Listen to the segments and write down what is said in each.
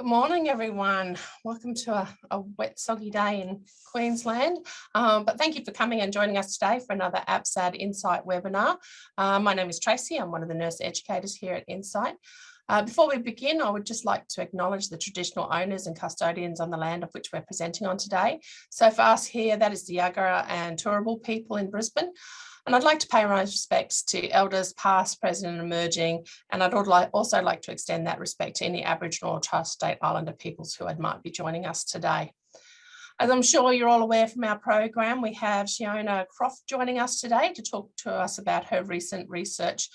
Good morning, everyone. Welcome to a wet, soggy day in Queensland. But thank you for coming and joining us today for another APSAD Insight webinar. My name is Tracy. I'm one of the nurse educators here at Insight. Before we begin, I would just like to acknowledge the traditional owners and custodians on the land of which we're presenting on today. So for us here, that is the Yagara and Turrbal people in Brisbane. And I'd like to pay my respects to elders past, present and emerging. And I'd also like to extend that respect to any Aboriginal or Torres Strait Islander peoples who might be joining us today. As I'm sure you're all aware from our program, we have Shiona Croft joining us today to talk to us about her recent research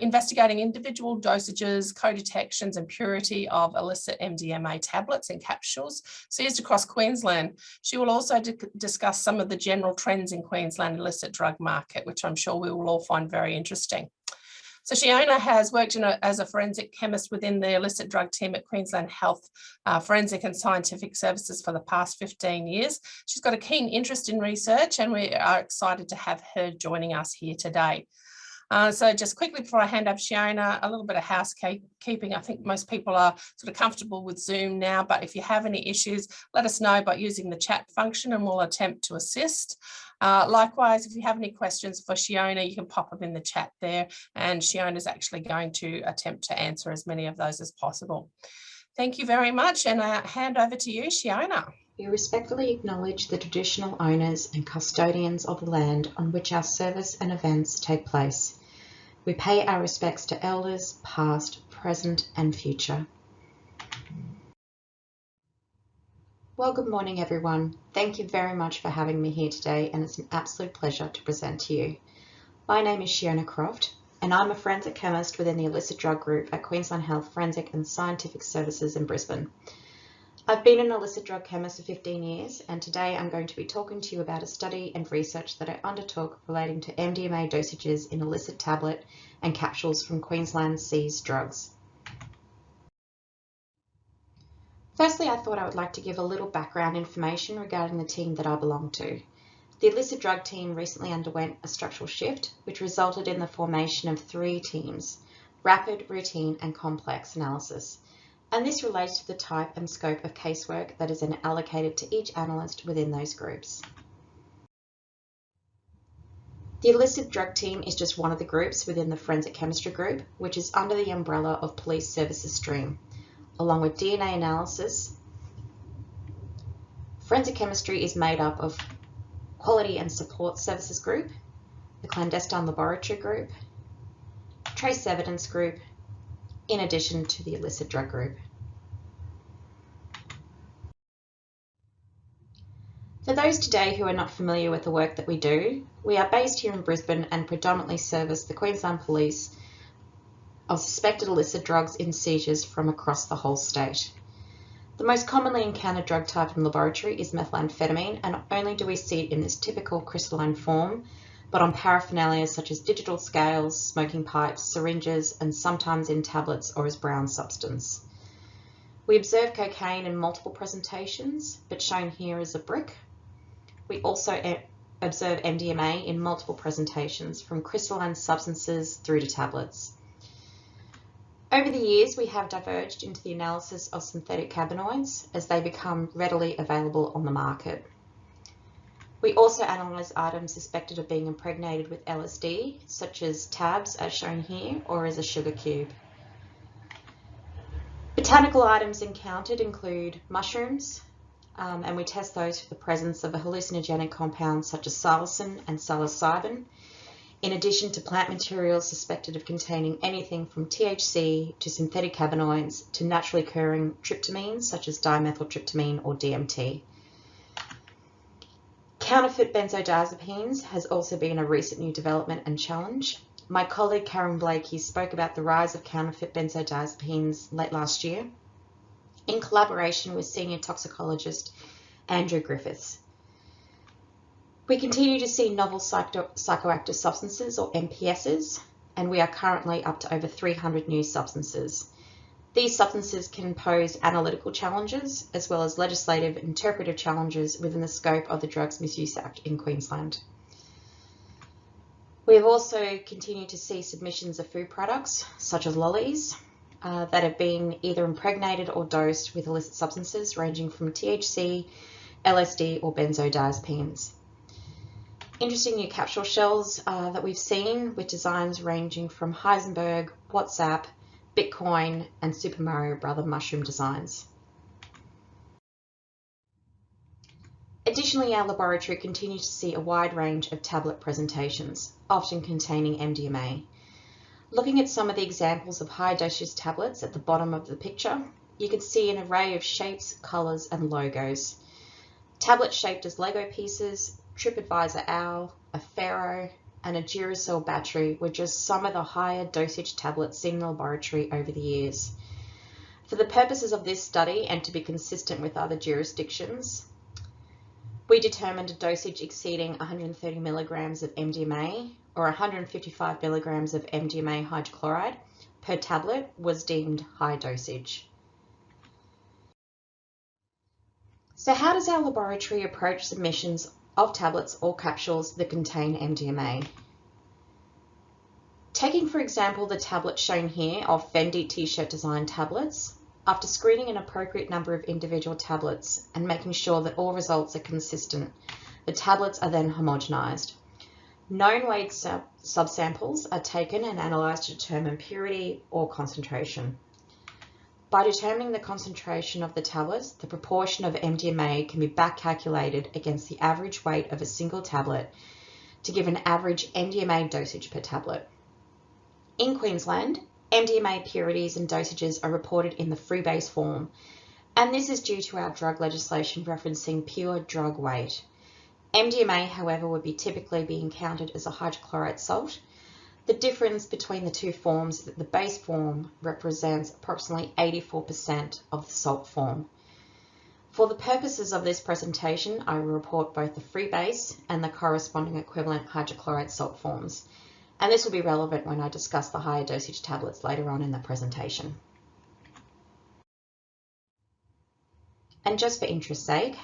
investigating individual dosages, co-detections and purity of illicit MDMA tablets and capsules seized across Queensland. She will also discuss some of the general trends in Queensland illicit drug market, which I'm sure we will all find very interesting. So Shiona has worked as a forensic chemist within the illicit drug team at Queensland Health Forensic and Scientific Services for the past 15 years. She's got a keen interest in research and we are excited to have her joining us here today. So just quickly before I hand over to Shiona, a little bit of housekeeping. I think most people are sort of comfortable with Zoom now, but if you have any issues, let us know by using the chat function and we'll attempt to assist. Likewise, if you have any questions for Shiona, you can pop them in the chat there and Shiona is actually going to attempt to answer as many of those as possible. Thank you very much and I hand over to you, Shiona. We respectfully acknowledge the traditional owners and custodians of the land on which our service and events take place. We pay our respects to elders, past, present and future. Well, good morning everyone. Thank you very much for having me here today and it's an absolute pleasure to present to you. My name is Shiona Croft and I'm a forensic chemist within the illicit drug group at Queensland Health Forensic and Scientific Services in Brisbane. I've been an illicit drug chemist for 15 years and today I'm going to be talking to you about a study and research that I undertook relating to MDMA dosages in illicit tablet and capsules from Queensland seized drugs. Firstly, I thought I would like to give a little background information regarding the team that I belong to. The illicit drug team recently underwent a structural shift which resulted in the formation of 3 teams: rapid, routine and complex analysis. And this relates to the type and scope of casework that is then allocated to each analyst within those groups. The illicit drug team is just one of the groups within the forensic chemistry group, which is under the umbrella of police services stream. Along with DNA analysis, forensic chemistry is made up of quality and support services group, the clandestine laboratory group, trace evidence group, in addition to the illicit drug group. For those today who are not familiar with the work that we do, we are based here in Brisbane and predominantly service the Queensland Police of suspected illicit drugs in seizures from across the whole state. The most commonly encountered drug type in laboratory is methamphetamine, and not only do we see it in this typical crystalline form, but on paraphernalia such as digital scales, smoking pipes, syringes, and sometimes in tablets or as brown substance. We observe cocaine in multiple presentations, but shown here is a brick. We also observe MDMA in multiple presentations, from crystalline substances through to tablets. Over the years, we have diverged into the analysis of synthetic cannabinoids as they become readily available on the market. We also analyse items suspected of being impregnated with LSD, such as tabs as shown here, or as a sugar cube. Botanical items encountered include mushrooms, and we test those for the presence of a hallucinogenic compounds such as psilocin and psilocybin, in addition to plant materials suspected of containing anything from THC to synthetic cannabinoids to naturally occurring tryptamines such as dimethyltryptamine or DMT. Counterfeit benzodiazepines has also been a recent new development and challenge. My colleague Karen Blakey spoke about the rise of counterfeit benzodiazepines late last year in collaboration with senior toxicologist Andrew Griffiths. We continue to see novel psychoactive substances or NPSs, and we are currently up to over 300 new substances. These substances can pose analytical challenges as well as legislative and interpretive challenges within the scope of the Drugs Misuse Act in Queensland. We have also continued to see submissions of food products such as lollies, that have been either impregnated or dosed with illicit substances ranging from THC, LSD or benzodiazepines. Interesting new capsule shells that we've seen with designs ranging from Heisenberg, WhatsApp, Bitcoin and Super Mario Brother mushroom designs. Additionally, our laboratory continues to see a wide range of tablet presentations, often containing MDMA. Looking at some of the examples of high dosage tablets at the bottom of the picture, you can see an array of shapes, colours and logos. Tablets shaped as Lego pieces, TripAdvisor owl, a pharaoh and a Duracell battery were just some of the higher dosage tablets seen in the laboratory over the years. For the purposes of this study and to be consistent with other jurisdictions, we determined a dosage exceeding 130 milligrams of MDMA or 155 milligrams of MDMA hydrochloride per tablet was deemed high dosage. So how does our laboratory approach submissions of tablets or capsules that contain MDMA? Taking for example the tablet shown here of Fendi t-shirt design tablets, after screening an appropriate number of individual tablets and making sure that all results are consistent, the tablets are then homogenized. Known weight subsamples are taken and analyzed to determine purity or concentration. By determining the concentration of the tablets, the proportion of MDMA can be back calculated against the average weight of a single tablet to give an average MDMA dosage per tablet. In Queensland, MDMA purities and dosages are reported in the freebase form, and this is due to our drug legislation referencing pure drug weight. MDMA, however, would be typically be encountered as a hydrochloride salt. The difference between the two forms is that the base form represents approximately 84% of the salt form. For the purposes of this presentation, I will report both the freebase and the corresponding equivalent hydrochloride salt forms. And this will be relevant when I discuss the higher dosage tablets later on in the presentation. And just for interest's sake,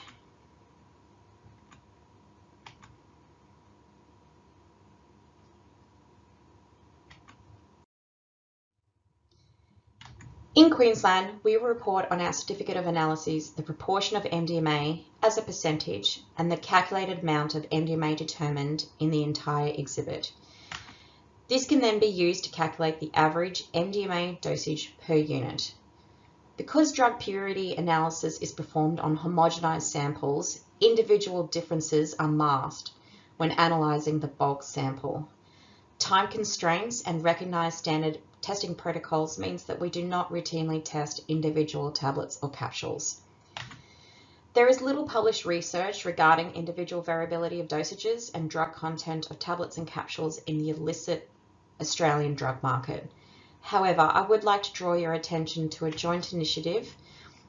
in Queensland, we will report on our certificate of analyses the proportion of MDMA as a percentage and the calculated amount of MDMA determined in the entire exhibit. This can then be used to calculate the average MDMA dosage per unit. Because drug purity analysis is performed on homogenized samples, individual differences are masked when analyzing the bulk sample. Time constraints and recognized standard testing protocols means that we do not routinely test individual tablets or capsules. There is little published research regarding individual variability of dosages and drug content of tablets and capsules in the illicit Australian drug market. However, I would like to draw your attention to a joint initiative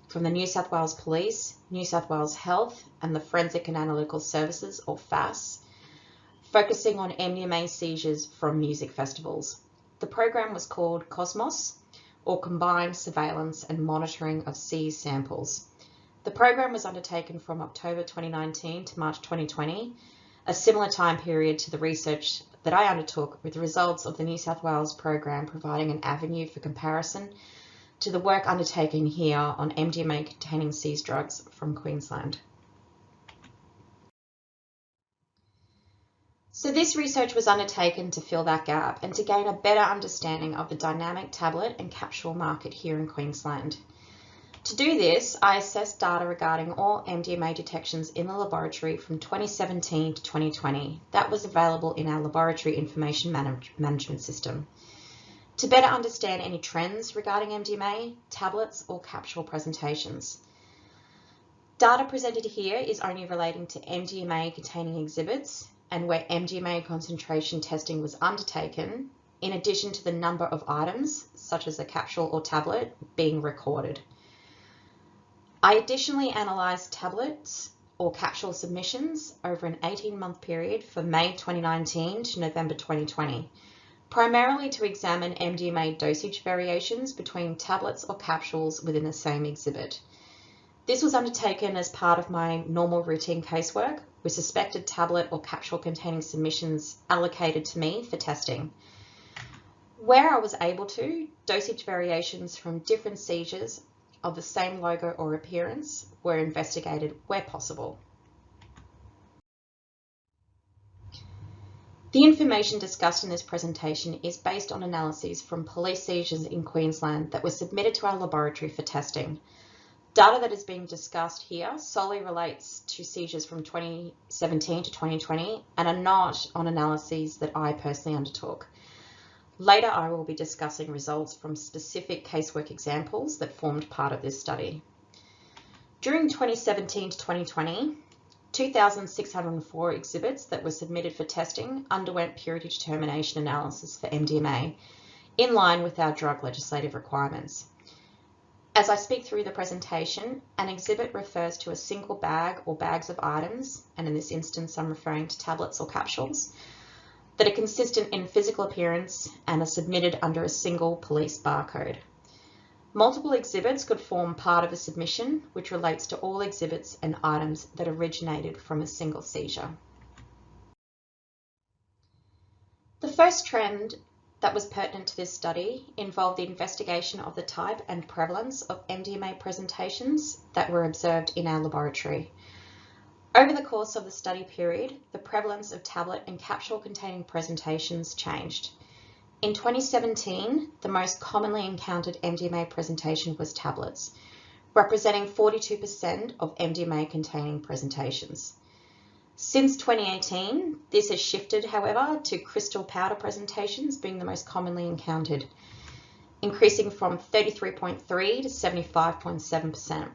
from the New South Wales Police, New South Wales Health and the Forensic and Analytical Services, or FAS, focusing on MDMA seizures from music festivals. The program was called COSMOS, or Combined Surveillance and Monitoring of Seized Samples. The program was undertaken from October 2019 to March 2020, a similar time period to the research that I undertook, with the results of the New South Wales program providing an avenue for comparison to the work undertaken here on MDMA containing seized drugs from Queensland. So this research was undertaken to fill that gap and to gain a better understanding of the dynamic tablet and capsule market here in Queensland. To do this, I assessed data regarding all MDMA detections in the laboratory from 2017 to 2020. That was available in our Laboratory Information Management System. To better understand any trends regarding MDMA, tablets or capsule presentations. Data presented here is only relating to MDMA containing exhibits and where MDMA concentration testing was undertaken, in addition to the number of items, such as a capsule or tablet, being recorded. I additionally analysed tablets or capsule submissions over an 18-month period from May 2019 to November 2020, primarily to examine MDMA dosage variations between tablets or capsules within the same exhibit. This was undertaken as part of my normal routine casework, with suspected tablet or capsule containing submissions allocated to me for testing. Where I was able to, dosage variations from different seizures of the same logo or appearance were investigated where possible. The information discussed in this presentation is based on analyses from police seizures in Queensland that were submitted to our laboratory for testing. Data that is being discussed here solely relates to seizures from 2017 to 2020 and are not on analyses that I personally undertook. Later, I will be discussing results from specific casework examples that formed part of this study. During 2017 to 2020, 2,604 exhibits that were submitted for testing underwent purity determination analysis for MDMA, in line with our drug legislative requirements. As I speak through the presentation, an exhibit refers to a single bag or bags of items, and in this instance I'm referring to tablets or capsules, that are consistent in physical appearance and are submitted under a single police barcode. Multiple exhibits could form part of a submission, which relates to all exhibits and items that originated from a single seizure. The first trend that was pertinent to this study involved the investigation of the type and prevalence of MDMA presentations that were observed in our laboratory. Over the course of the study period, the prevalence of tablet and capsule containing presentations changed. In 2017, the most commonly encountered MDMA presentation was tablets, representing 42% of MDMA containing presentations. Since 2018, this has shifted, however, to crystal powder presentations being the most commonly encountered, increasing from 33.3% to 75.7%.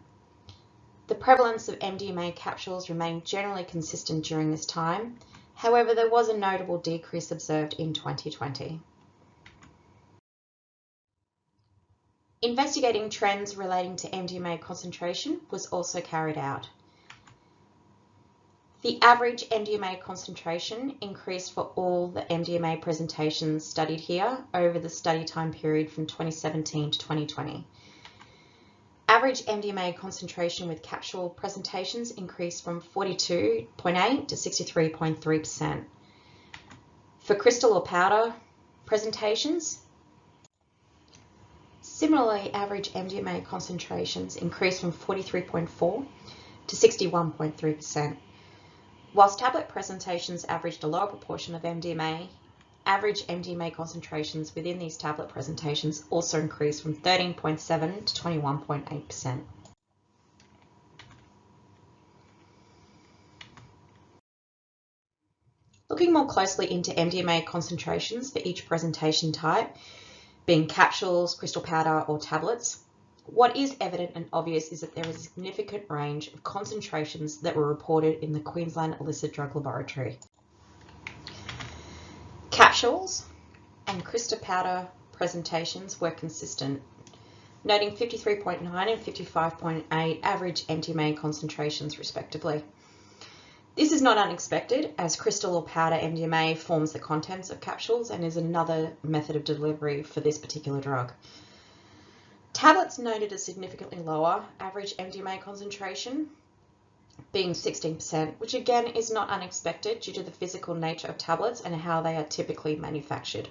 The prevalence of MDMA capsules remained generally consistent during this time. However, there was a notable decrease observed in 2020. Investigating trends relating to MDMA concentration was also carried out. The average MDMA concentration increased for all the MDMA presentations studied here over the study time period from 2017 to 2020. Average MDMA concentration with capsule presentations increased from 42.8% to 63.3%. For crystal or powder presentations, similarly, average MDMA concentrations increased from 43.4% to 61.3%. Whilst tablet presentations averaged a lower proportion of MDMA, average MDMA concentrations within these tablet presentations also increased from 13.7% to 21.8%. Looking more closely into MDMA concentrations for each presentation type, being capsules, crystal powder, or tablets, what is evident and obvious is that there is a significant range of concentrations that were reported in the Queensland Illicit Drug Laboratory. Capsules and crystal powder presentations were consistent, noting 53.9 and 55.8 average MDMA concentrations respectively. This is not unexpected, as crystal or powder MDMA forms the contents of capsules and is another method of delivery for this particular drug. Tablets noted a significantly lower average MDMA concentration, being 16%, which again is not unexpected due to the physical nature of tablets and how they are typically manufactured.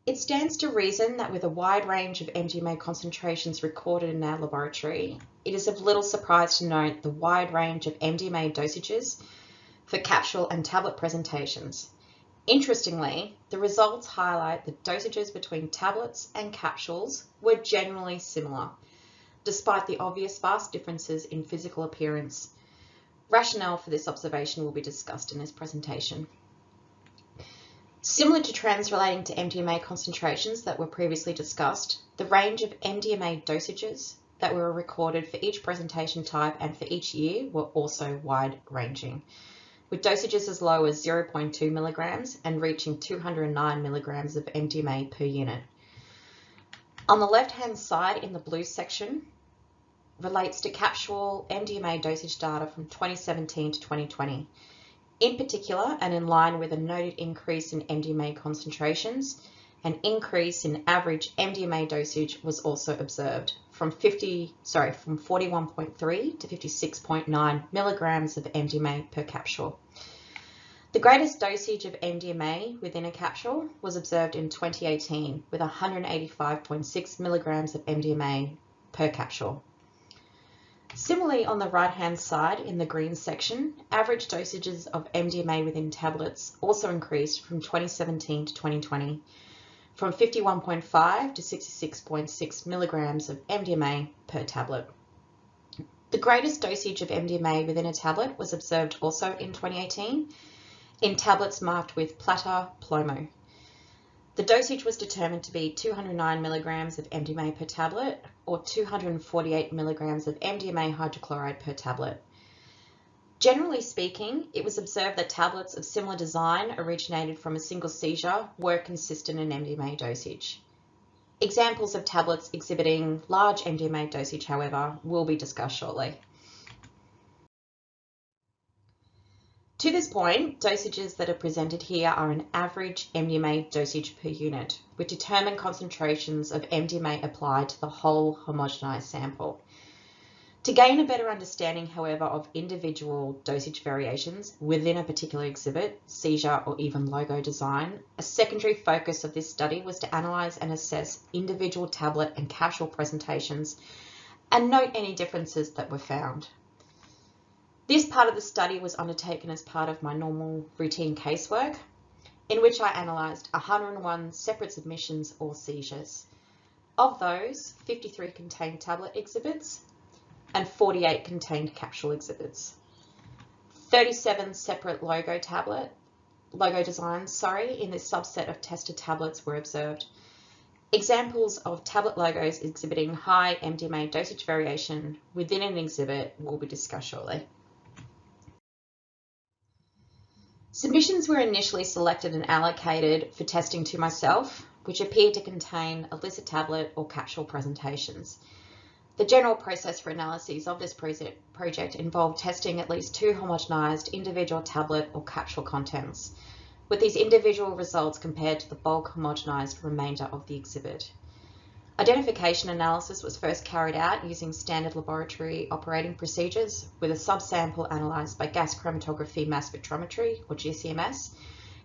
It stands to reason that with a wide range of MDMA concentrations recorded in our laboratory, it is of little surprise to note the wide range of MDMA dosages for capsule and tablet presentations. Interestingly, the results highlight that dosages between tablets and capsules were generally similar, despite the obvious vast differences in physical appearance. Rationale for this observation will be discussed in this presentation. Similar to trends relating to MDMA concentrations that were previously discussed, the range of MDMA dosages that were recorded for each presentation type and for each year were also wide-ranging, with dosages as low as 0.2 milligrams and reaching 209 milligrams of MDMA per unit. On the left-hand side in the blue section relates to capsule MDMA dosage data from 2017 to 2020. In particular, and in line with a noted increase in MDMA concentrations, an increase in average MDMA dosage was also observed from 41.3 to 56.9 milligrams of MDMA per capsule. The greatest dosage of MDMA within a capsule was observed in 2018 with 185.6 milligrams of MDMA per capsule. Similarly, on the right-hand side in the green section, average dosages of MDMA within tablets also increased from 2017 to 2020, from 51.5 to 66.6 milligrams of MDMA per tablet. The greatest dosage of MDMA within a tablet was observed also in 2018 in tablets marked with plata plomo. The dosage was determined to be 209 milligrams of MDMA per tablet or 248 milligrams of MDMA hydrochloride per tablet. Generally speaking, it was observed that tablets of similar design originated from a single seizure were consistent in MDMA dosage. Examples of tablets exhibiting large MDMA dosage, however, will be discussed shortly. To this point, dosages that are presented here are an average MDMA dosage per unit, with determined concentrations of MDMA applied to the whole homogenized sample. To gain a better understanding, however, of individual dosage variations within a particular exhibit, seizure, or even logo design, a secondary focus of this study was to analyse and assess individual tablet and capsule presentations and note any differences that were found. This part of the study was undertaken as part of my normal routine casework, in which I analysed 101 separate submissions or seizures. Of those, 53 contained tablet exhibits and 48 contained capsule exhibits. 37 separate logo designs, in this subset of tested tablets were observed. Examples of tablet logos exhibiting high MDMA dosage variation within an exhibit will be discussed shortly. Submissions were initially selected and allocated for testing to myself, which appeared to contain illicit tablet or capsule presentations. The general process for analyses of this project involved testing at least 2 homogenized individual tablet or capsule contents, with these individual results compared to the bulk homogenized remainder of the exhibit. Identification analysis was first carried out using standard laboratory operating procedures, with a subsample analysed by gas chromatography mass spectrometry, or GCMS,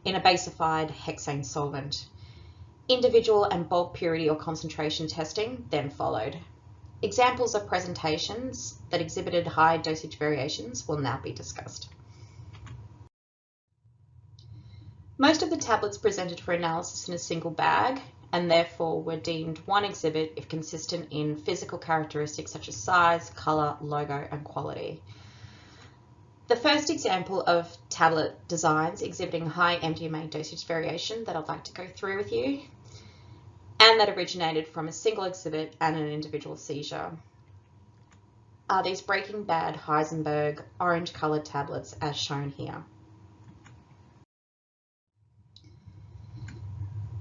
in a basified hexane solvent. Individual and bulk purity or concentration testing then followed. Examples of presentations that exhibited high dosage variations will now be discussed. Most of the tablets presented for analysis in a single bag and therefore were deemed one exhibit if consistent in physical characteristics such as size, colour, logo and quality. The first example of tablet designs exhibiting high MDMA dosage variation that I'd like to go through with you, and that originated from a single exhibit and an individual seizure, are these Breaking Bad Heisenberg orange coloured tablets as shown here.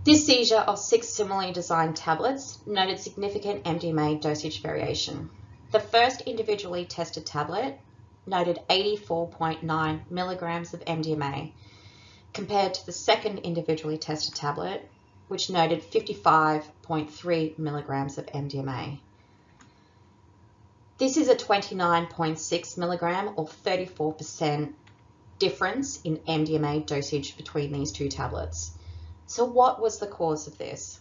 This seizure of 6 similarly designed tablets noted significant MDMA dosage variation. The first individually tested tablet noted 84.9 milligrams of MDMA, compared to the second individually tested tablet, which noted 55.3 milligrams of MDMA. This is a 29.6 milligram or 34% difference in MDMA dosage between these 2 tablets. So what was the cause of this?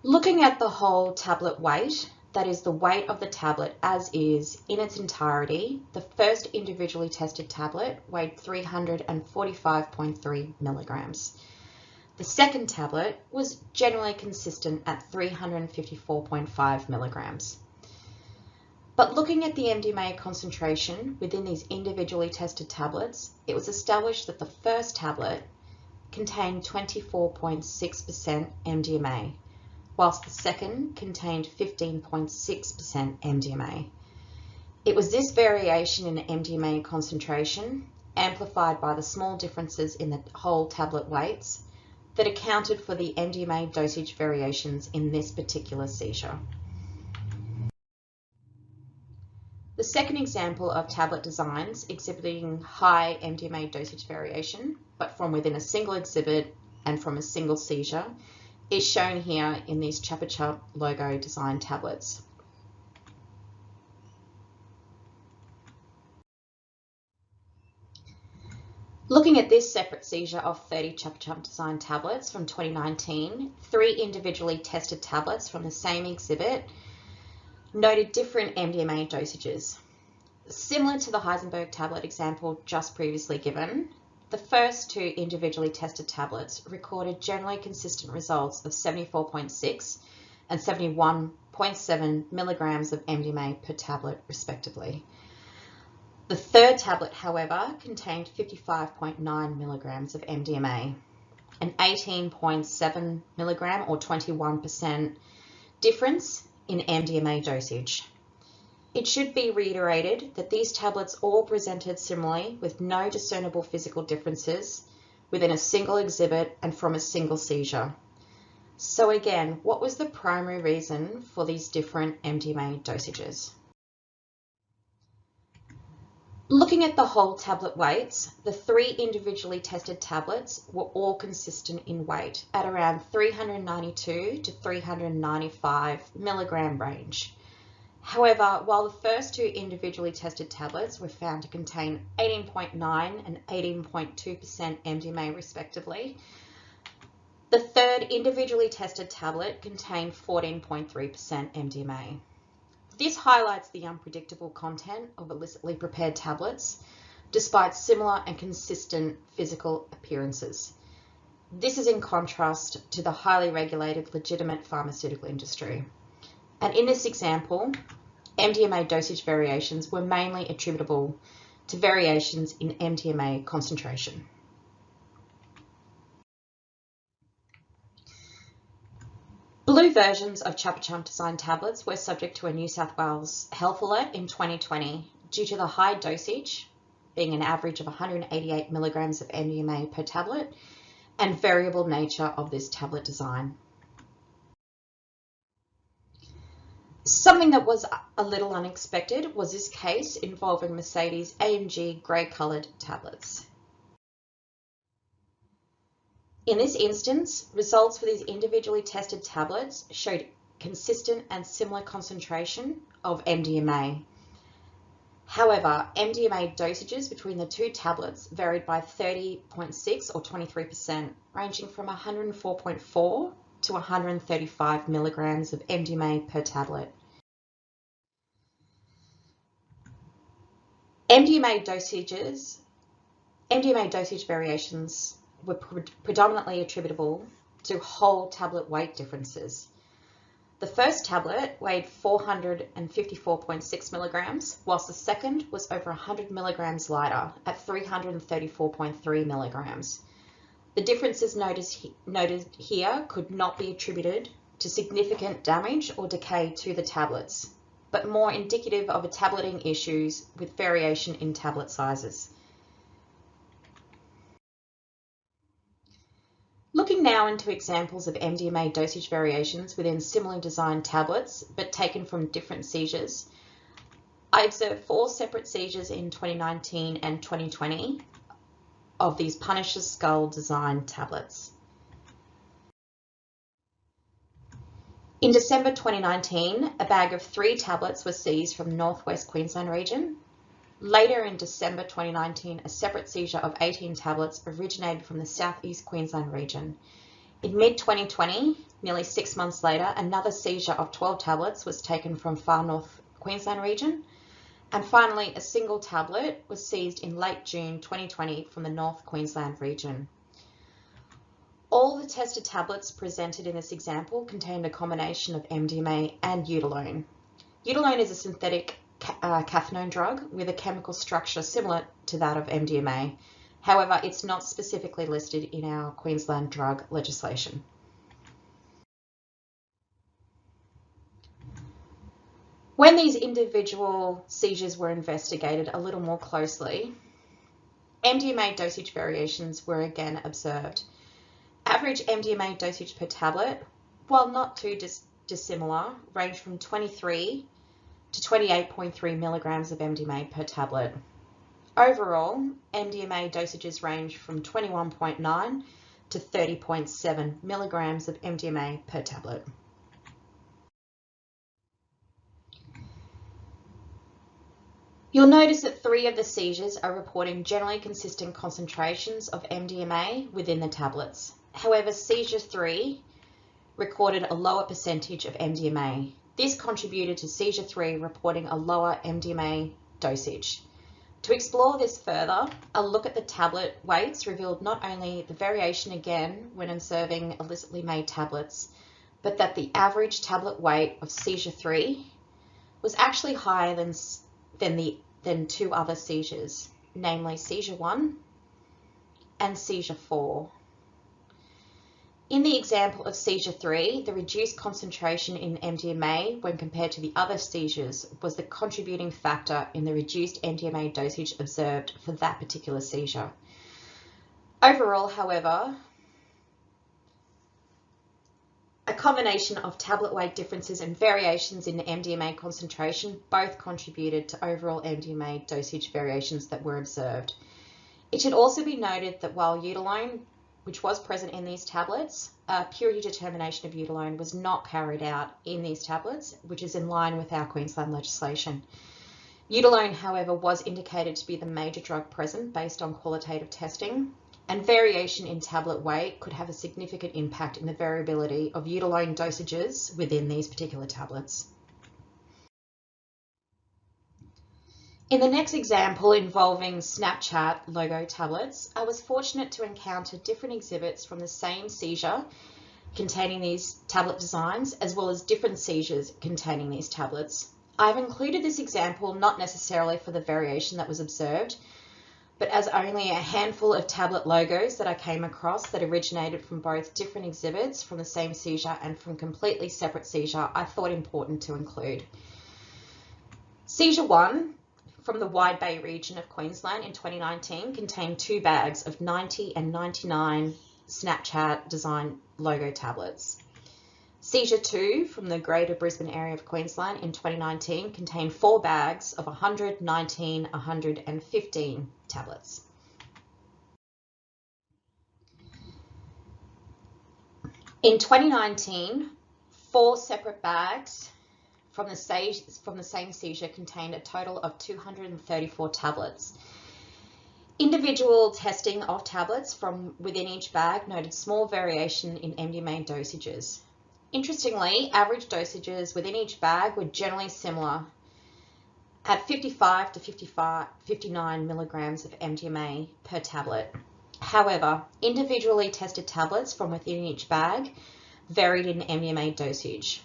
Looking at the whole tablet weight, that is the weight of the tablet as is in its entirety, the first individually tested tablet weighed 345.3 milligrams. The second tablet was generally consistent at 354.5 milligrams. But looking at the MDMA concentration within these individually tested tablets, it was established that the first tablet contained 24.6% MDMA, whilst the second contained 15.6% MDMA. It was this variation in MDMA concentration, amplified by the small differences in the whole tablet weights, that accounted for the MDMA dosage variations in this particular seizure. The second example of tablet designs exhibiting high MDMA dosage variation, but from within a single exhibit and from a single seizure, is shown here in these Chupa Chup logo design tablets. Looking at this separate seizure of 30 chump design tablets from 2019, 3 individually tested tablets from the same exhibit noted different MDMA dosages. Similar to the Heisenberg tablet example just previously given, the first 2 individually tested tablets recorded generally consistent results of 74.6 and 71.7 milligrams of MDMA per tablet, respectively. The third tablet, however, contained 55.9 milligrams of MDMA, an 18.7 milligram or 21% difference in MDMA dosage. It should be reiterated that these tablets all presented similarly with no discernible physical differences within a single exhibit and from a single seizure. So again, what was the primary reason for these different MDMA dosages? Looking at the whole tablet weights, the 3 individually tested tablets were all consistent in weight at around 392 to 395 milligram range. However, while the first 2 individually tested tablets were found to contain 18.9 and 18.2% MDMA respectively, the third individually tested tablet contained 14.3% MDMA. This highlights the unpredictable content of illicitly prepared tablets, despite similar and consistent physical appearances. This is in contrast to the highly regulated legitimate pharmaceutical industry. And in this example, MDMA dosage variations were mainly attributable to variations in MDMA concentration. Blue versions of chump design tablets were subject to a New South Wales health alert in 2020 due to the high dosage, being an average of 188 milligrams of MDMA per tablet, and variable nature of this tablet design. Something that was a little unexpected was this case involving Mercedes AMG grey-coloured tablets. In this instance, results for these individually tested tablets showed consistent and similar concentration of MDMA. However, MDMA dosages between the 2 tablets varied by 30.6 or 23%, ranging from 104.4 to 135 milligrams of MDMA per tablet. MDMA dosage variations were predominantly attributable to whole tablet weight differences. The first tablet weighed 454.6 milligrams, whilst the second was over 100 milligrams lighter at 334.3 milligrams. The differences noted here could not be attributed to significant damage or decay to the tablets, but more indicative of a tableting issues with variation in tablet sizes. Looking now into examples of MDMA dosage variations within similarly designed tablets, but taken from different seizures, I observed 4 separate seizures in 2019 and 2020 of these Punisher's Skull design tablets. In December 2019, a bag of 3 tablets was seized from Northwest Queensland region. Later in December 2019, a separate seizure of 18 tablets originated from the Southeast Queensland region. In mid-2020, nearly 6 months later, another seizure of 12 tablets was taken from Far North Queensland region. And finally, a single tablet was seized in late June 2020 from the North Queensland region. All the tested tablets presented in this example contained a combination of MDMA and eutalone. Eutalone is a synthetic cathinone drug with a chemical structure similar to that of MDMA. However, it's not specifically listed in our Queensland drug legislation. When these individual seizures were investigated a little more closely, MDMA dosage variations were again observed. Average MDMA dosage per tablet, while not too dissimilar, ranged from 23 to 28.3 milligrams of MDMA per tablet. Overall, MDMA dosages range from 21.9 to 30.7 milligrams of MDMA per tablet. You'll notice that 3 of the seizures are reporting generally consistent concentrations of MDMA within the tablets. However, seizure 3 recorded a lower percentage of MDMA. This contributed to seizure 3 reporting a lower MDMA dosage. To explore this further, a look at the tablet weights revealed not only the variation again when observing illicitly made tablets, but that the average tablet weight of seizure 3 was actually higher than 2 other seizures, namely seizure 1 and seizure 4. In the example of seizure 3, the reduced concentration in MDMA when compared to the other seizures was the contributing factor in the reduced MDMA dosage observed for that particular seizure. Overall, however, a combination of tablet weight differences and variations in the MDMA concentration both contributed to overall MDMA dosage variations that were observed. It should also be noted that while eudalone, which was present in these tablets, purity determination of eudalone was not carried out in these tablets, which is in line with our Queensland legislation. Eudalone, however, was indicated to be the major drug present based on qualitative testing, and variation in tablet weight could have a significant impact in the variability of eudalone dosages within these particular tablets. In the next example involving Snapchat logo tablets, I was fortunate to encounter different exhibits from the same seizure containing these tablet designs, as well as different seizures containing these tablets. I've included this example not necessarily for the variation that was observed, but as only a handful of tablet logos that I came across that originated from both different exhibits from the same seizure and from completely separate seizure, I thought important to include. Seizure 1 from the Wide Bay region of Queensland in 2019 contained 2 bags of 90 and 99 Snapchat design logo tablets. Seizure 2 from the Greater Brisbane area of Queensland in 2019 contained 4 bags of 100, 19, 115 tablets. In 2019, 4 separate bags from the same seizure contained a total of 234 tablets. Individual testing of tablets from within each bag noted small variation in MDMA dosages. Interestingly, average dosages within each bag were generally similar at 55 to 59 milligrams of MDMA per tablet. However, individually tested tablets from within each bag varied in MDMA dosage,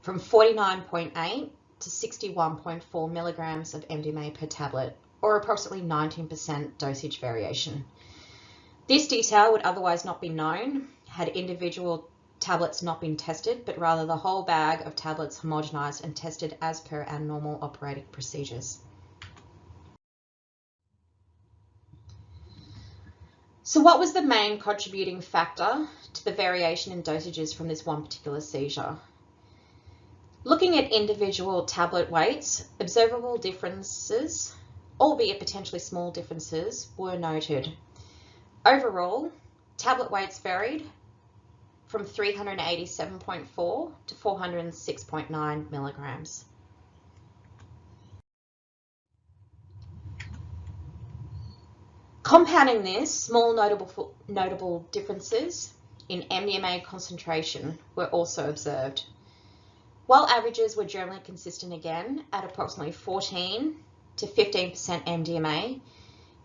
from 49.8 to 61.4 milligrams of MDMA per tablet, or approximately 19% dosage variation. This detail would otherwise not be known had individual tablets not been tested, but rather the whole bag of tablets homogenized and tested as per our normal operating procedures. So what was the main contributing factor to the variation in dosages from this one particular seizure? Looking at individual tablet weights, observable differences, albeit potentially small differences, were noted. Overall, tablet weights varied from 387.4 to 406.9 milligrams. Compounding this, small notable differences in MDMA concentration were also observed. While averages were generally consistent again at approximately 14 to 15% MDMA,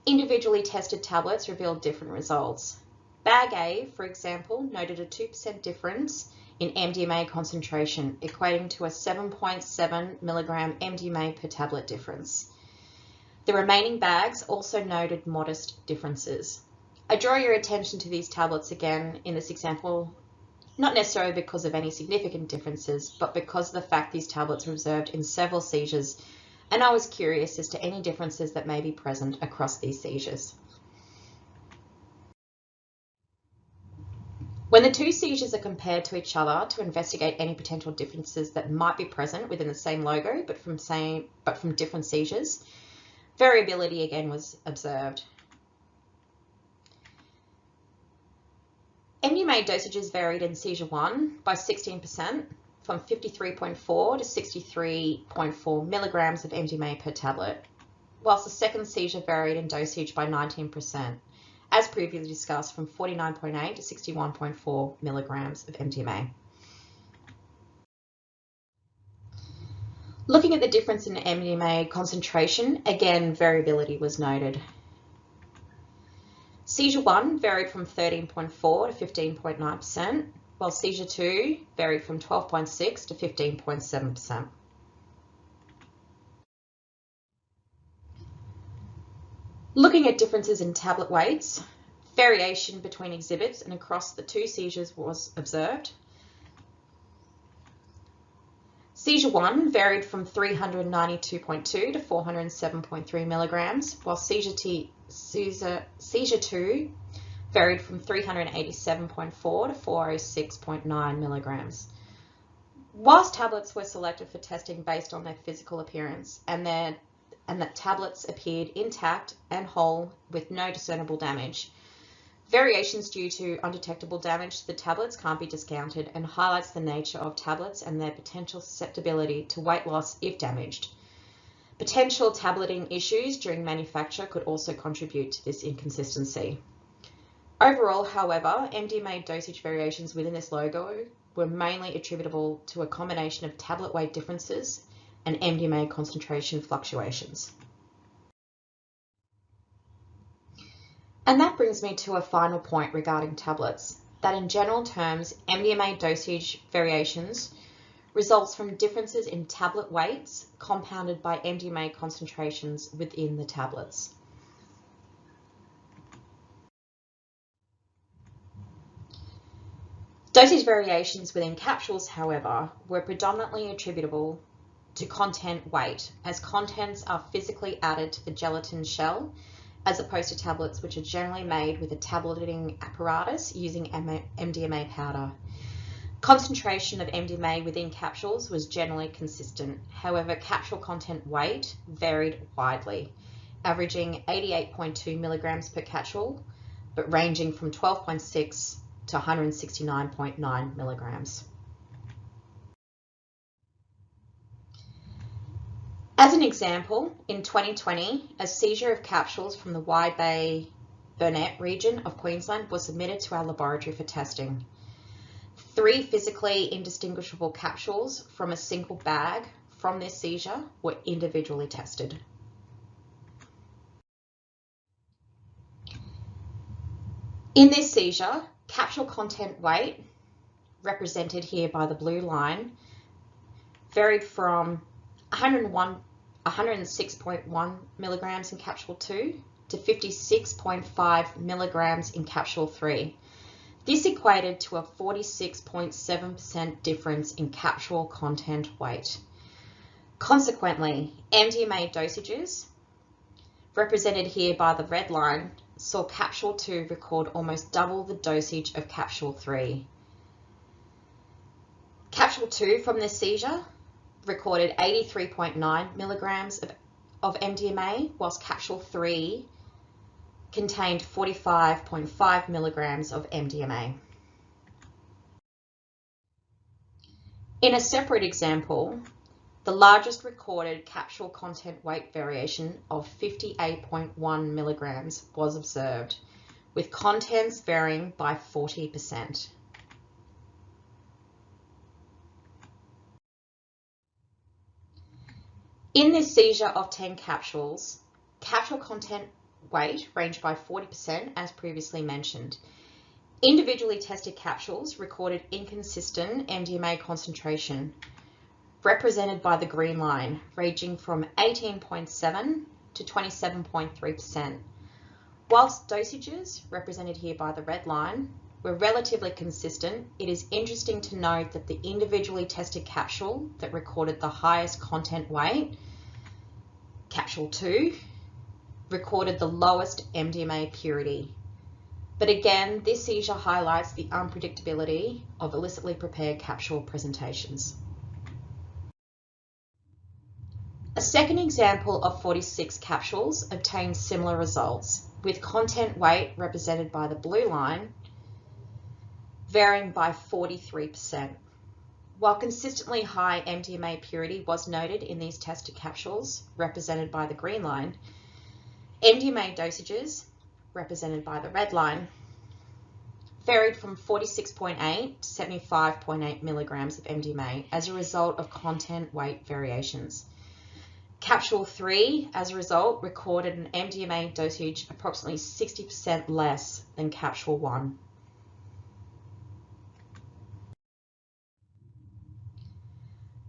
individually tested tablets revealed different results. Bag A, for example, noted a 2% difference in MDMA concentration, equating to a 7.7 milligram MDMA per tablet difference. The remaining bags also noted modest differences. I draw your attention to these tablets again in this example, not necessarily because of any significant differences, but because of the fact these tablets were observed in several seizures, and I was curious as to any differences that may be present across these seizures. When the 2 seizures are compared to each other to investigate any potential differences that might be present within the same logo, but from different seizures, variability again was observed. MDMA dosages varied in seizure 1 by 16%, from 53.4 to 63.4 milligrams of MDMA per tablet, whilst the second seizure varied in dosage by 19%, as previously discussed, from 49.8 to 61.4 milligrams of MDMA. Looking at the difference in MDMA concentration, again, variability was noted. Seizure 1 varied from 13.4 to 15.9%, while seizure 2 varied from 12.6 to 15.7%. Looking at differences in tablet weights, variation between exhibits and across the two seizures was observed. Seizure 1 varied from 392.2 to 407.3 milligrams, while seizure 2 varied from 387.4 to 406.9 milligrams. Whilst tablets were selected for testing based on their physical appearance and that tablets appeared intact and whole with no discernible damage, variations due to undetectable damage to the tablets can't be discounted and highlights the nature of tablets and their potential susceptibility to weight loss if damaged. Potential tableting issues during manufacture could also contribute to this inconsistency. Overall, however, MDMA dosage variations within this logo were mainly attributable to a combination of tablet weight differences and MDMA concentration fluctuations. And that brings me to a final point regarding tablets, that in general terms, MDMA dosage variations results from differences in tablet weights compounded by MDMA concentrations within the tablets. Dosage variations within capsules, however, were predominantly attributable to content weight, as contents are physically added to the gelatin shell, as opposed to tablets which are generally made with a tableting apparatus using MDMA powder. Concentration of MDMA within capsules was generally consistent. However, capsule content weight varied widely, averaging 88.2 milligrams per capsule, but ranging from 12.6 to 169.9 milligrams. As an example, in 2020, a seizure of capsules from the Wide Bay Burnett region of Queensland was submitted to our laboratory for testing. 3 physically indistinguishable capsules from a single bag from this seizure were individually tested. In this seizure, capsule content weight, represented here by the blue line, varied from 106.1 milligrams in capsule 2 to 56.5 milligrams in capsule 3. This equated to a 46.7% difference in capsule content weight. Consequently, MDMA dosages, represented here by the red line, saw capsule 2 record almost double the dosage of capsule 3. Capsule 2 from this seizure recorded 83.9 milligrams of MDMA, whilst capsule 3 contained 45.5 milligrams of MDMA. In a separate example, the largest recorded capsule content weight variation of 58.1 milligrams was observed, with contents varying by 40%. In this seizure of 10 capsules, capsule content weight ranged by 40%, as previously mentioned. Individually tested capsules recorded inconsistent MDMA concentration, represented by the green line, ranging from 18.7 to 27.3%. Whilst dosages, represented here by the red line, were relatively consistent, it is interesting to note that the individually tested capsule that recorded the highest content weight, capsule 2, recorded the lowest MDMA purity. But again, this seizure highlights the unpredictability of illicitly prepared capsule presentations. A second example of 46 capsules obtained similar results, with content weight, represented by the blue line, varying by 43%. While consistently high MDMA purity was noted in these tested capsules, represented by the green line, MDMA dosages, represented by the red line, varied from 46.8 to 75.8 milligrams of MDMA as a result of content weight variations. Capsule 3, as a result, recorded an MDMA dosage approximately 60% less than Capsule 1.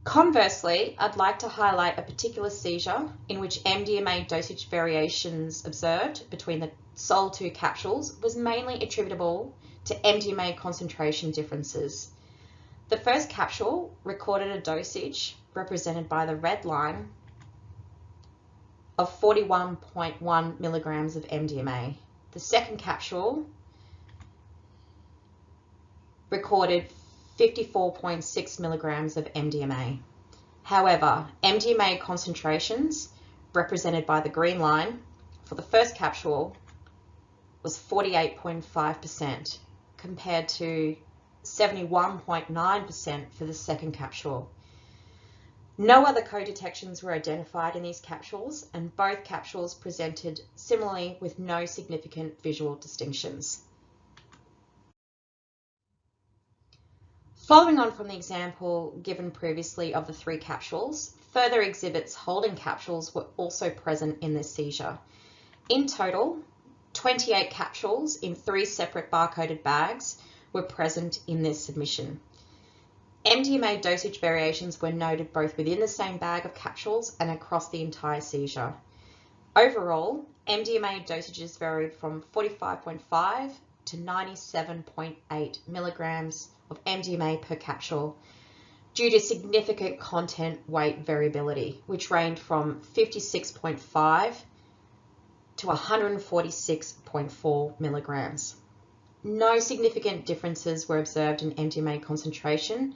Conversely, I'd like to highlight a particular seizure in which MDMA dosage variations observed between the sole 2 capsules was mainly attributable to MDMA concentration differences. The first capsule recorded a dosage, represented by the red line, of 41.1 milligrams of MDMA. The second capsule recorded 54.6 milligrams of MDMA. However, MDMA concentrations, represented by the green line, for the first capsule was 48.5% compared to 71.9% for the second capsule. No other co-detections were identified in these capsules, and both capsules presented similarly with no significant visual distinctions. Following on from the example given previously of the 3 capsules, further exhibits holding capsules were also present in this seizure. In total, 28 capsules in 3 separate barcoded bags were present in this submission. MDMA dosage variations were noted both within the same bag of capsules and across the entire seizure. Overall, MDMA dosages varied from 45.5 to 97.8 milligrams of MDMA per capsule due to significant content weight variability, which ranged from 56.5 to 146.4 milligrams. No significant differences were observed in MDMA concentration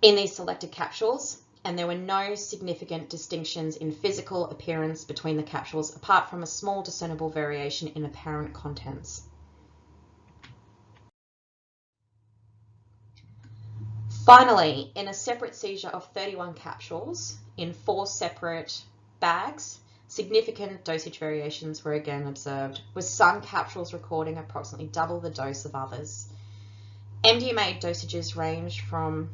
in these selected capsules, and there were no significant distinctions in physical appearance between the capsules, apart from a small discernible variation in apparent contents. Finally, in a separate seizure of 31 capsules in 4 separate bags, significant dosage variations were again observed, with some capsules recording approximately double the dose of others. MDMA dosages ranged from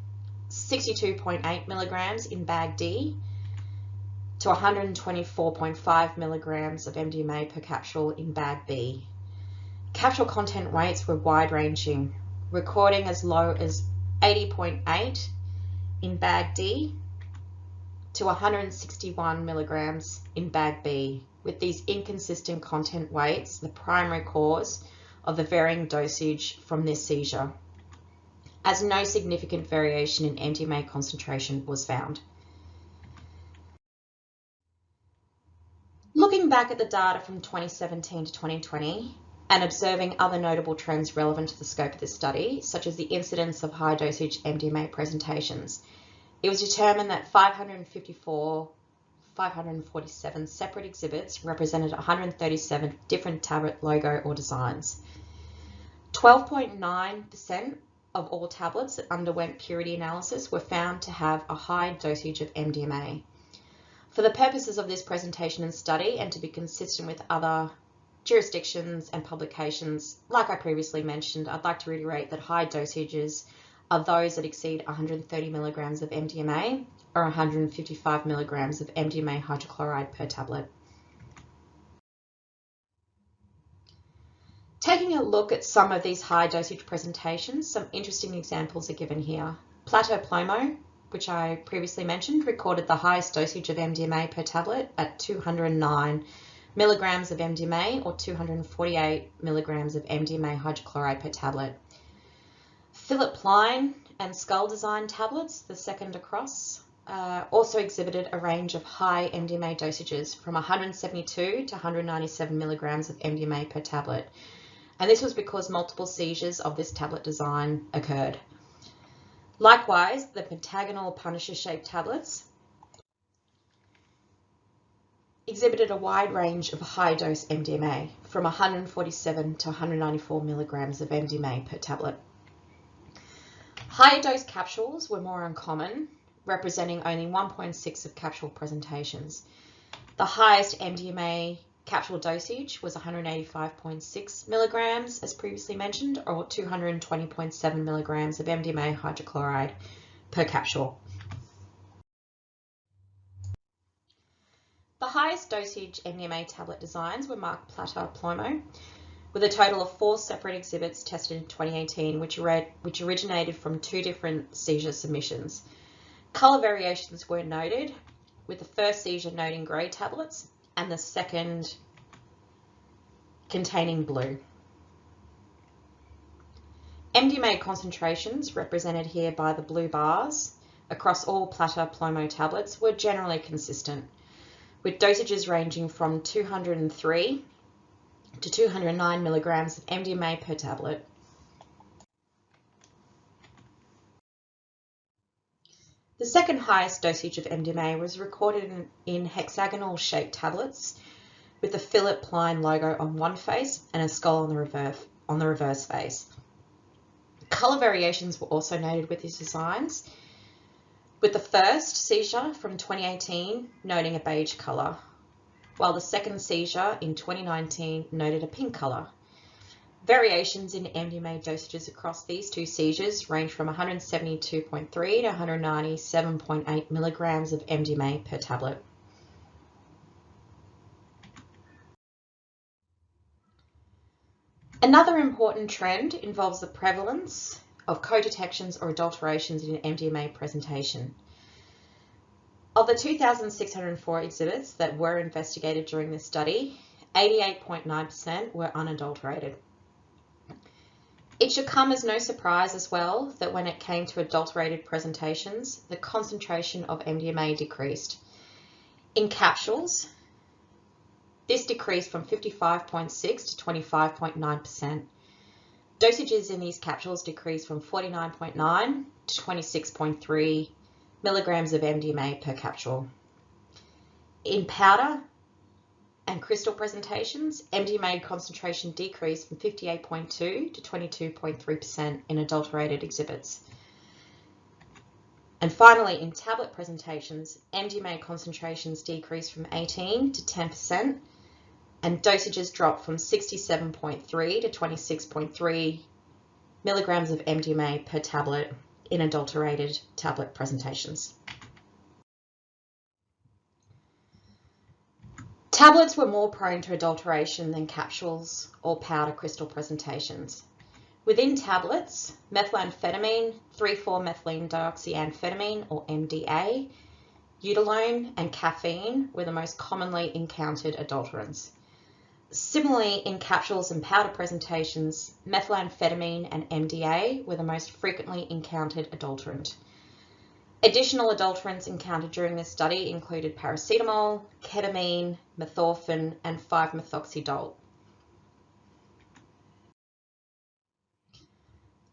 62.8 milligrams in bag D to 124.5 milligrams of MDMA per capsule in bag B. Capsule content weights were wide-ranging, recording as low as 80.8 in bag D to 161 milligrams in bag B, with these inconsistent content weights the primary cause of the varying dosage from this seizure, as no significant variation in MDMA concentration was found. Looking back at the data from 2017 to 2020 and observing other notable trends relevant to the scope of this study, such as the incidence of high dosage MDMA presentations, it was determined that 547 separate exhibits represented 137 different tablet logo or designs. 12.9% of all tablets that underwent purity analysis were found to have a high dosage of MDMA. For the purposes of this presentation and study, and to be consistent with other jurisdictions and publications, like I previously mentioned, I'd like to reiterate that high dosages are those that exceed 130 milligrams of MDMA or 155 milligrams of MDMA hydrochloride per tablet. Taking a look at some of these high dosage presentations, some interesting examples are given here. Plateau Plomo, which I previously mentioned, recorded the highest dosage of MDMA per tablet at 209 milligrams of MDMA or 248 milligrams of MDMA hydrochloride per tablet. Philip Plein and Skull Design tablets, the second across, also exhibited a range of high MDMA dosages from 172 to 197 milligrams of MDMA per tablet. And this was because multiple seizures of this tablet design occurred. Likewise, the pentagonal Punisher-shaped tablets exhibited a wide range of high-dose MDMA from 147 to 194 milligrams of MDMA per tablet. Higher dose capsules were more uncommon, representing only 1.6 of capsule presentations. The highest MDMA capsule dosage was 185.6 milligrams, as previously mentioned, or 220.7 milligrams of MDMA hydrochloride per capsule. The highest dosage MDMA tablet designs were Mark Platter Plomo, with a total of 4 separate exhibits tested in 2018, which originated from 2 different seizure submissions. Colour variations were noted, with the first seizure noting grey tablets and the second containing blue. MDMA concentrations, represented here by the blue bars, across all Platter Plomo tablets were generally consistent, with dosages ranging from 203 to 209 milligrams of MDMA per tablet. The second highest dosage of MDMA was recorded in hexagonal shaped tablets with the Philip Plein logo on one face and a skull on the reverse face. Colour variations were also noted with these designs, with the first seizure from 2018 noting a beige colour, while the second seizure in 2019 noted a pink colour. Variations in MDMA dosages across these 2 seizures range from 172.3 to 197.8 milligrams of MDMA per tablet. Another important trend involves the prevalence of co-detections or adulterations in an MDMA presentation. Of the 2,604 exhibits that were investigated during this study, 88.9% were unadulterated. It should come as no surprise as well that when it came to adulterated presentations, the concentration of MDMA decreased. In capsules, this decreased from 55.6 to 25.9%. Dosages in these capsules decreased from 49.9 to 26.3 milligrams of MDMA per capsule. In powder and crystal presentations, MDMA concentration decreased from 58.2 to 22.3% in adulterated exhibits. And finally, in tablet presentations, MDMA concentrations decreased from 18 to 10%, and dosages dropped from 67.3 to 26.3 milligrams of MDMA per tablet in adulterated tablet presentations. Tablets were more prone to adulteration than capsules or powder crystal presentations. Within tablets, methamphetamine, 3,4-methylene dioxyamphetamine or MDA, eutalone and caffeine were the most commonly encountered adulterants. Similarly, in capsules and powder presentations, methamphetamine and MDA were the most frequently encountered adulterant. Additional adulterants encountered during this study included paracetamol, ketamine, methorphan, and 5-methoxydolt.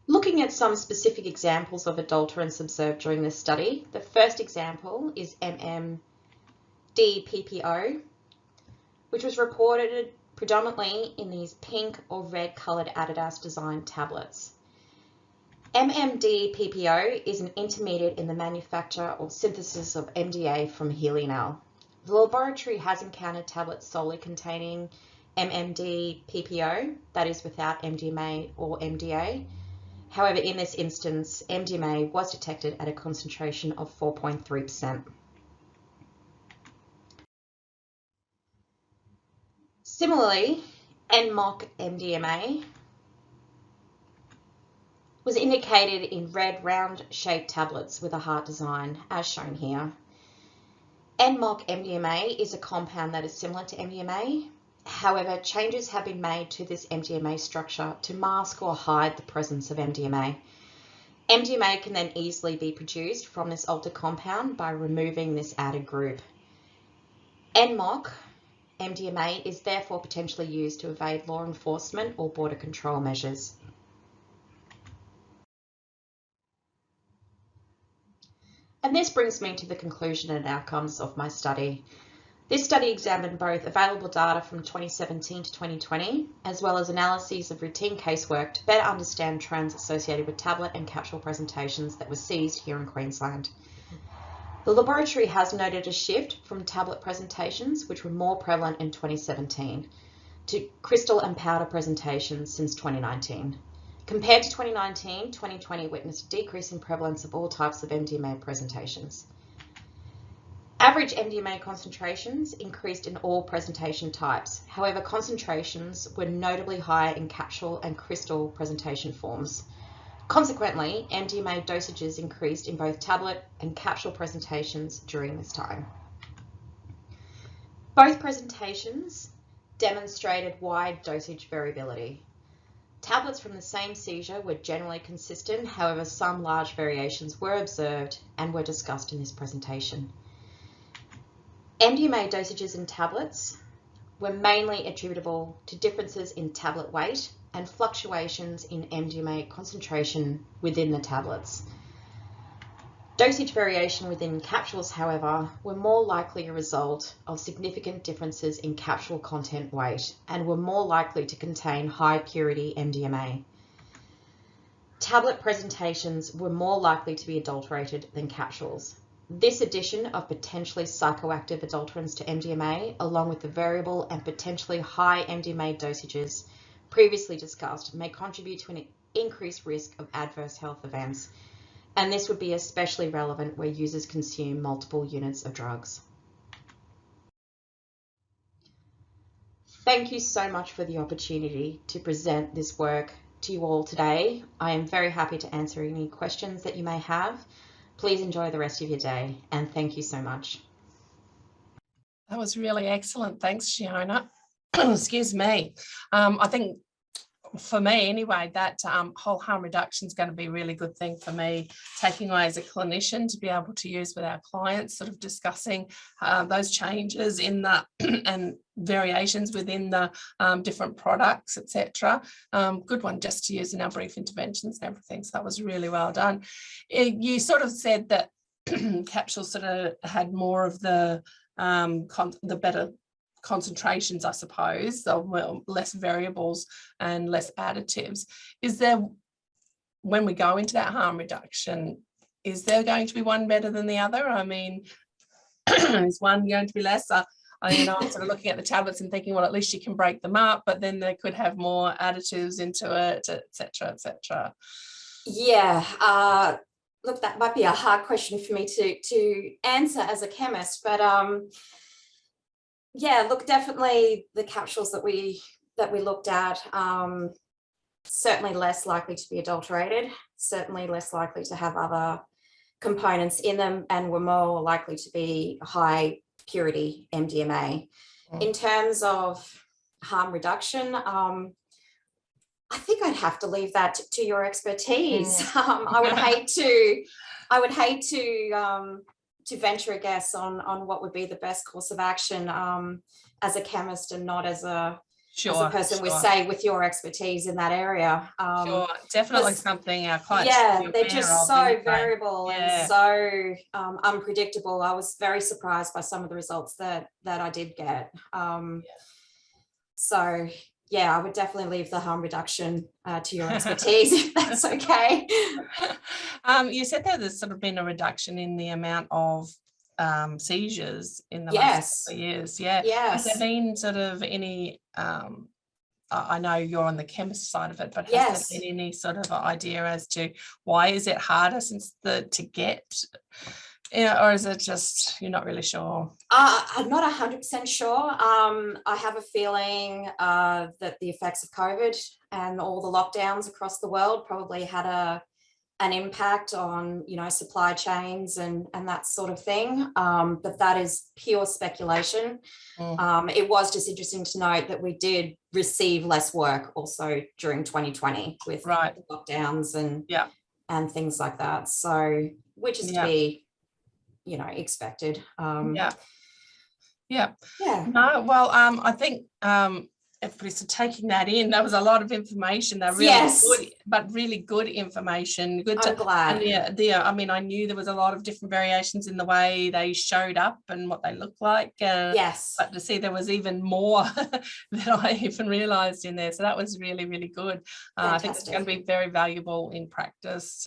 Looking at some specific examples of adulterants observed during this study, the first example is MDMA PPO, which was reported predominantly in these pink or red coloured Adidas designed tablets. MDMA PPO is an intermediate in the manufacture or synthesis of MDA from helianal. The laboratory has encountered tablets solely containing MDMA PPO, that is without MDMA or MDA. However, in this instance, MDMA was detected at a concentration of 4.3%. Similarly, NMOC MDMA was indicated in red round-shaped tablets with a heart design, as shown here. NMOC MDMA is a compound that is similar to MDMA. However, changes have been made to this MDMA structure to mask or hide the presence of MDMA. MDMA can then easily be produced from this altered compound by removing this added group. NMOC MDMA is therefore potentially used to evade law enforcement or border control measures. And this brings me to the conclusion and outcomes of my study. This study examined both available data from 2017 to 2020, as well as analyses of routine casework to better understand trends associated with tablet and capsule presentations that were seized here in Queensland. The laboratory has noted a shift from tablet presentations, which were more prevalent in 2017, to crystal and powder presentations since 2019. Compared to 2019, 2020 witnessed a decrease in prevalence of all types of MDMA presentations. Average MDMA concentrations increased in all presentation types. However, concentrations were notably higher in capsule and crystal presentation forms. Consequently, MDMA dosages increased in both tablet and capsule presentations during this time. Both presentations demonstrated wide dosage variability. Tablets from the same seizure were generally consistent, however, some large variations were observed and were discussed in this presentation. MDMA dosages in tablets were mainly attributable to differences in tablet weight and fluctuations in MDMA concentration within the tablets. Dosage variation within capsules, however, were more likely a result of significant differences in capsule content weight and were more likely to contain high purity MDMA. Tablet presentations were more likely to be adulterated than capsules. This addition of potentially psychoactive adulterants to MDMA, along with the variable and potentially high MDMA dosages previously discussed, may contribute to an increased risk of adverse health events, and this would be especially relevant where users consume multiple units of drugs. Thank you so much for the opportunity to present this work to you all today. I am very happy to answer any questions that you may have. Please enjoy the rest of your day, and thank you so much. That was really excellent. Thanks, Shiona. Excuse me. I think for me anyway, that whole harm reduction is going to be a really good thing for me, taking away as a clinician to be able to use with our clients, sort of discussing those changes in the and variations within the different products, etc. Good one just to use in our brief interventions and everything. So that was really well done. You sort of said that capsules sort of had more of the better concentrations, I suppose, so less variables and less additives. Is there, when we go into that harm reduction, is there going to be one better than the other? I mean, is one going to be less? I'm sort of looking at the tablets and thinking, well, at least you can break them up, but then they could have more additives into it, etc., etc. Yeah, look, that might be a hard question for me to answer as a chemist, but yeah, look, definitely the capsules that we looked at, certainly less likely to be adulterated, certainly less likely to have other components in them, and were more likely to be high purity MDMA. In terms of harm reduction, I think I'd have to leave that to your expertise. I would hate to venture a guess on what would be the best course of action as a chemist and not as a person with your expertise in that area. Sure, definitely something our clients. Yeah, they're just so variable and so unpredictable. I was very surprised by some of the results that I did get. So yeah, I would definitely leave the harm reduction to your expertise, if that's okay. You said that there's sort of been a reduction in the amount of seizures in the last couple of years. Yeah. Has there been sort of any, I know you're on the chemist side of it, but has there been any sort of idea as to why is it harder to get? Or is it just you're not really sure? I'm not 100% sure. I have a feeling that the effects of COVID and all the lockdowns across the world probably had an impact on, supply chains and that sort of thing. But that is pure speculation. It was just interesting to note that we did receive less work also during 2020 with lockdowns and things like that. So, which is to be expected. No, well, I think everybody's taking that in. That was a lot of information. They're really Yes. good, but really good information. Good to, I'm glad. and I mean, I knew there was a lot of different variations in the way they showed up and what they looked like. Yes. But to see there was even more than I even realised in there. So that was really, really good. I think it's going to be very valuable in practice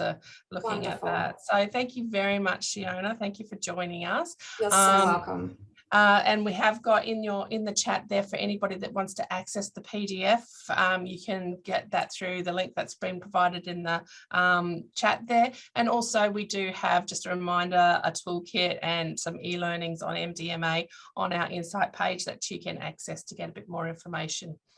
looking Wonderful. at that. So thank you very much, Shiona. Thank you for joining us. You're so welcome. And we have got in the chat there for anybody that wants to access the PDF. You can get that through the link that's been provided in the chat there. And also we do have, just a reminder, a toolkit and some e-learnings on MDMA on our Insight page that you can access to get a bit more information.